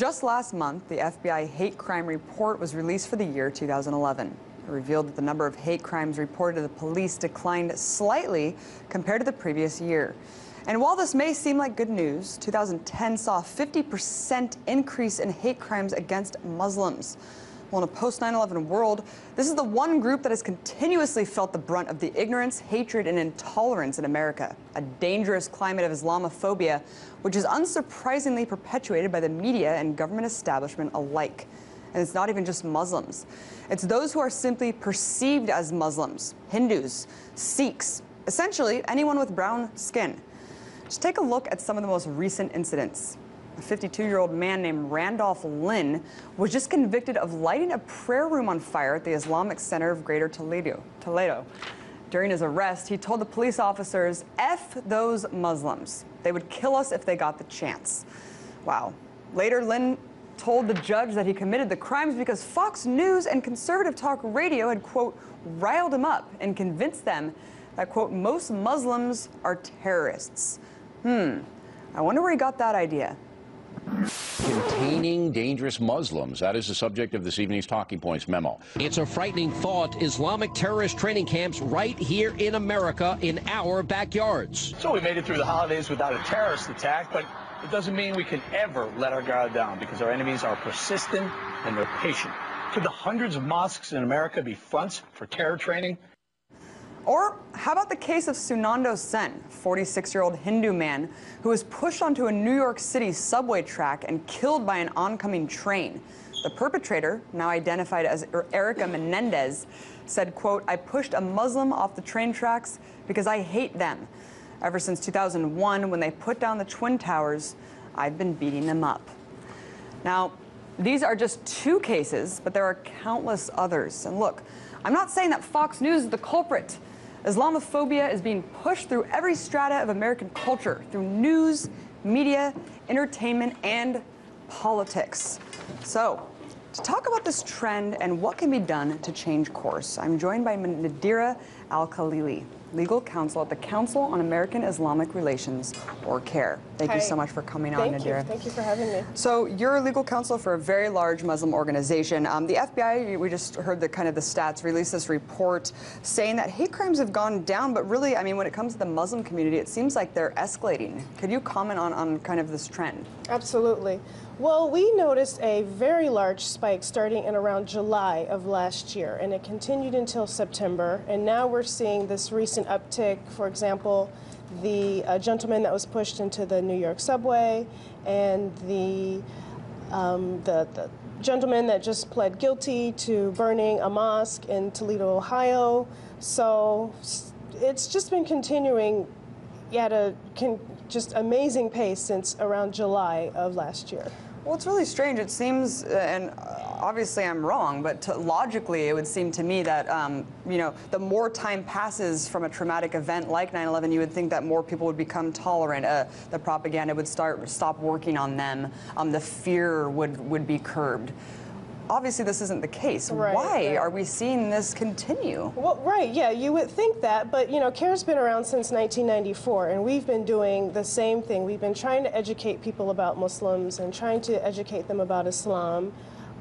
Just last month, the FBI hate crime report was released for the year 2011. It revealed that the number of hate crimes reported to the police declined slightly compared to the previous year. And while this may seem like good news, 2010 saw a 50% increase in hate crimes against Muslims. Well, in a post-9/11 world, this is the one group that has continuously felt the brunt of the ignorance, hatred, and intolerance in America. A dangerous climate of Islamophobia, which is unsurprisingly perpetuated by the media and government establishment alike. And it's not even just Muslims. It's those who are simply perceived as Muslims, Hindus, Sikhs, essentially anyone with brown skin. Just take a look at some of the most recent incidents. A 52-year-old man named Randolph Lynn was just convicted of lighting a prayer room on fire at the Islamic Center of Greater Toledo. During his arrest, he told the police officers, "F those Muslims. They would kill us if they got the chance." Wow. Later, Lynn told the judge that he committed the crimes because Fox News and conservative talk radio had, quote, riled him up and convinced them that, quote, most Muslims are terrorists. I wonder where he got that idea. Containing dangerous Muslims. That is the subject of this evening's Talking Points memo. It's a frightening thought. Islamic terrorist training camps right here in America in our backyards. So we made it through the holidays without a terrorist attack, but it doesn't mean we can ever let our guard down because our enemies are persistent and they're patient. Could the hundreds of mosques in America be fronts for terror training? Or how about the case of Sunando Sen, a 46-year-old Hindu man who was pushed onto a New York City subway track and killed by an oncoming train? The perpetrator, now identified as Erica Menendez, said, quote, "I pushed a Muslim off the train tracks because I hate them. Ever since 2001, when they put down the Twin Towers, I've been beating them up." Now, these are just two cases, but there are countless others. And look, I'm not saying that Fox News is the culprit. Islamophobia is being pushed through every strata of American culture, through news, media, entertainment, and politics. So, to talk about this trend and what can be done to change course, I'm joined by Nadhira Al-Khalili, legal counsel at the Council on American-Islamic Relations, or CAIR. Thank you so much for coming on, Nadhira. Thank you for having me. So you're a legal counsel for a very large Muslim organization. The FBI, we just heard the stats, released this report saying that hate crimes have gone down, but really, I mean, when it comes to the Muslim community, it seems like they're escalating. Could you comment on kind of this trend? Absolutely. Well, we noticed a very large spike starting in around July of last year, and it continued until September, and now we're seeing this recent uptick. For example, the gentleman that was pushed into the New York subway, and the gentleman that just pled guilty to burning a mosque in Toledo, Ohio. So it's just been continuing at a just amazing pace since around July of last year. Well, it's really strange. It seems, and obviously I'm wrong, but logically it would seem to me that, you know, the more time passes from a traumatic event like 9/11, you would think that more people would become tolerant. The propaganda would stop working on them. The fear would be curbed. Obviously, this isn't the case. Right, Why are we seeing this continue? Well, right, yeah, you would think that, but, you know, CAIR's been around since 1994, and we've been doing the same thing. We've been trying to educate people about Muslims and trying to educate them about Islam.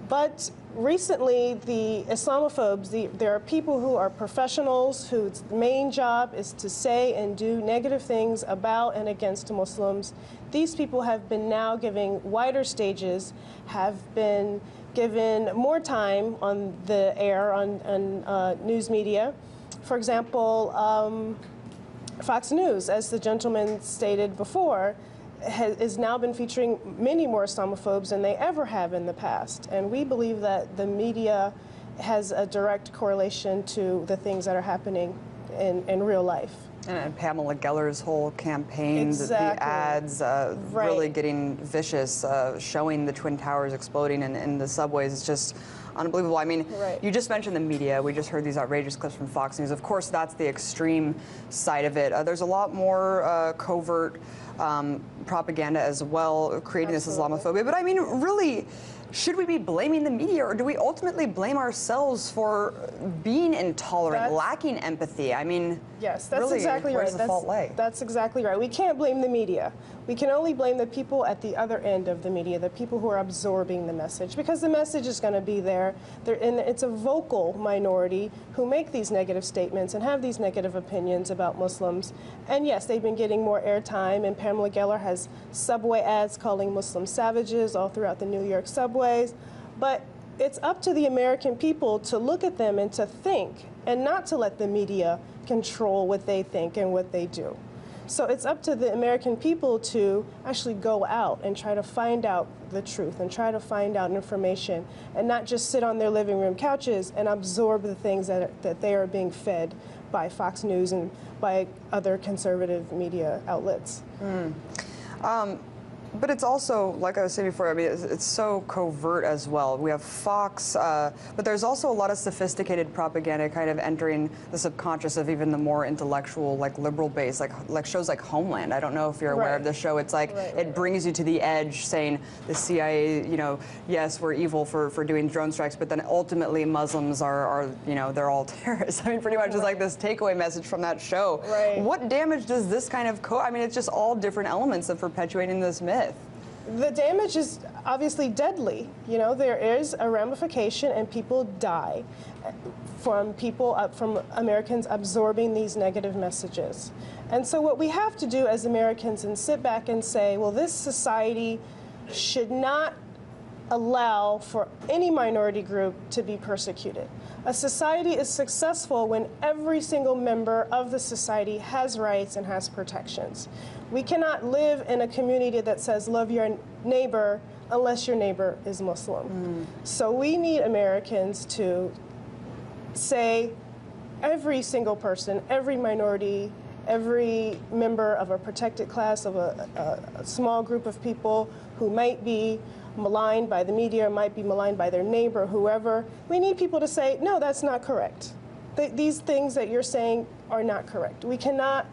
But recently, the Islamophobes, there are people who are professionals whose main job is to say and do negative things about and against Muslims. These people have been now giving wider stages, have been given more time on the air, on news media. For example, Fox News, as the gentleman stated before, has now been featuring many more Islamophobes than they ever have in the past. And we believe that the media has a direct correlation to the things that are happening in real life. And Pamela Geller's whole campaign, Exactly. the ads really getting vicious, showing the Twin Towers exploding in the subways. It's just unbelievable. I mean, Right. you just mentioned the media. We just heard these outrageous clips from Fox News. Of course, that's the extreme side of it. There's a lot more covert propaganda as well, creating Absolutely. this Islamophobia. But I mean, really, should we be blaming the media, or do we ultimately blame ourselves for being intolerant, lacking empathy? I mean, yes, that's really, exactly where's right. the fault lay? That's exactly right. We can't blame the media. We can only blame the people at the other end of the media, the people who are absorbing the message, because the message is going to be there. And it's a vocal minority who make these negative statements and have these negative opinions about Muslims. And yes, they've been getting more airtime, and Pamela Geller has subway ads calling Muslims savages all throughout the New York subways. But it's up to the American people to look at them and to think, and not to let the media control what they think and what they do. So it's up to the American people to actually go out and try to find out the truth and try to find out information, and not just sit on their living room couches and absorb the things that they are being fed by Fox News and by other conservative media outlets. But it's also, like I was saying before, I mean, it's so covert as well. We have Fox, but there's also a lot of sophisticated propaganda kind of entering the subconscious of even the more intellectual, like liberal base, like shows like Homeland. I don't know if you're aware of this show. It's like, it brings you to the edge, saying the CIA, you know, yes, we're evil for doing drone strikes, but then ultimately Muslims are you know, they're all terrorists. I mean, pretty much is like this takeaway message from that show. What damage does this kind of I mean, it's just all different elements of perpetuating this myth. The damage is obviously deadly. You know, there is a ramification, and people die from Americans absorbing these negative messages. And so what we have to do as Americans is sit back and say, well, this society should not allow for any minority group to be persecuted. A society is successful when every single member of the society has rights and has protections. We cannot live in a community that says love your neighbor unless your neighbor is Muslim. So we need Americans to say every single person, every minority, every member of a protected class, of a small group of people who might be maligned by the media, might be maligned by their neighbor, whoever, we need people to say, no, that's not correct. These things that you're saying are not correct. We cannot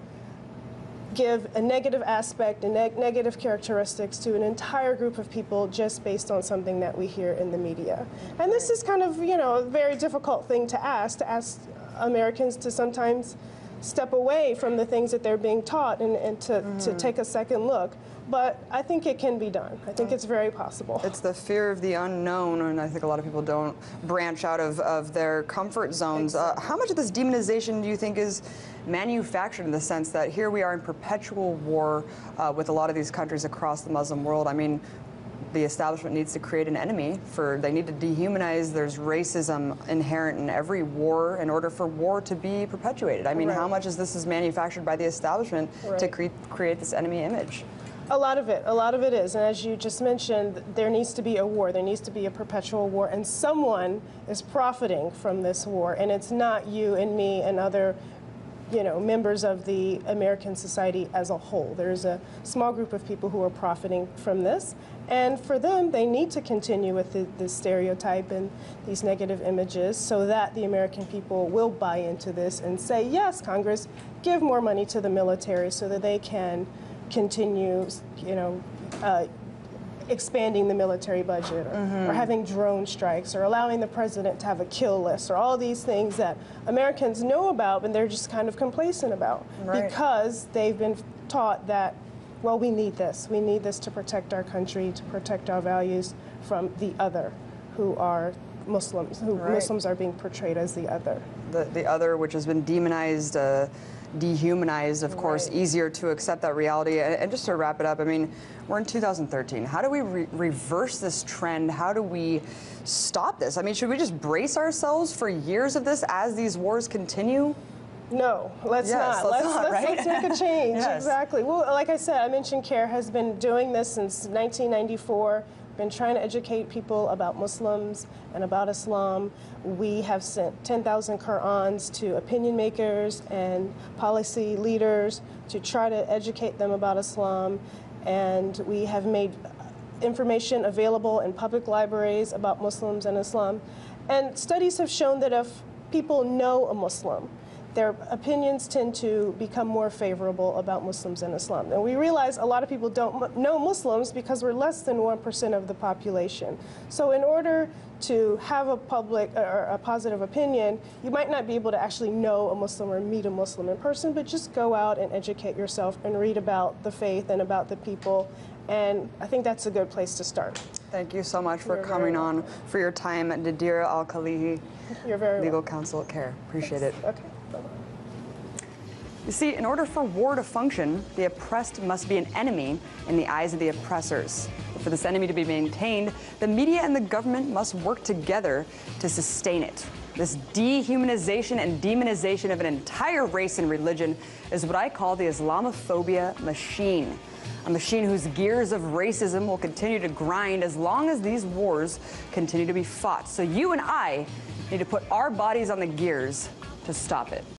give a negative aspect and negative characteristics to an entire group of people just based on something that we hear in the media. And this is kind of, you know, a very difficult thing to ask Americans to sometimes step away from the things that they're being taught and to take a second look. But I think it can be done. I think it's very possible. It's the fear of the unknown, and I think a lot of people don't branch out of their comfort zones. How much of this demonization do you think is manufactured, in the sense that here we are in perpetual war with a lot of these countries across the Muslim world? I mean, the establishment needs to create an enemy. They need to dehumanize. There's racism inherent in every war in order for war to be perpetuated. I mean, how much is this manufactured by the establishment to create this enemy image? A lot of it is, and as you just mentioned, there needs to be a war, there needs to be a perpetual war, and someone is profiting from this war, and it's not you and me and other, you know, members of the American society as a whole. There's a small group of people who are profiting from this, and for them, they need to continue with the stereotype and these negative images so that the American people will buy into this and say, yes, Congress, give more money to the military so that they can continue, you know, expanding the military budget, or having drone strikes, or allowing the president to have a kill list, or all these things that Americans know about, but they're just kind of complacent about because they've been taught that, well, we need this to protect our country, to protect our values from the other, who are Muslims, Muslims are being portrayed as the other. The other, which has been demonized, dehumanized, of course, easier to accept that reality. And just to wrap it up, I mean, we're in 2013. How do we reverse this trend? How do we stop this? I mean, should we just brace ourselves for years of this as these wars continue? No, let's not. Let's make a change. Exactly. Well, like I said, I mentioned CAIR has been doing this since 1994. Been trying to educate people about Muslims and about Islam. We have sent 10,000 Qur'ans to opinion makers and policy leaders to try to educate them about Islam. And we have made information available in public libraries about Muslims and Islam. And studies have shown that if people know a Muslim, their opinions tend to become more favorable about Muslims and Islam. And we realize a lot of people don't know Muslims because we're less than 1% of the population. So in order to have a public or a positive opinion, you might not be able to actually know a Muslim or meet a Muslim in person, but just go out and educate yourself and read about the faith and about the people. And I think that's a good place to start. Thank you so much for coming on, for your time, Nadhira Al-Khalili, You're very legal welcome. counsel at CAIR. Appreciate it. Okay. Bye-bye. You see, in order for war to function, the oppressed must be an enemy in the eyes of the oppressors. But for this enemy to be maintained, the media and the government must work together to sustain it. This dehumanization and demonization of an entire race and religion is what I call the Islamophobia machine. A machine whose gears of racism will continue to grind as long as these wars continue to be fought. So you and I need to put our bodies on the gears to stop it.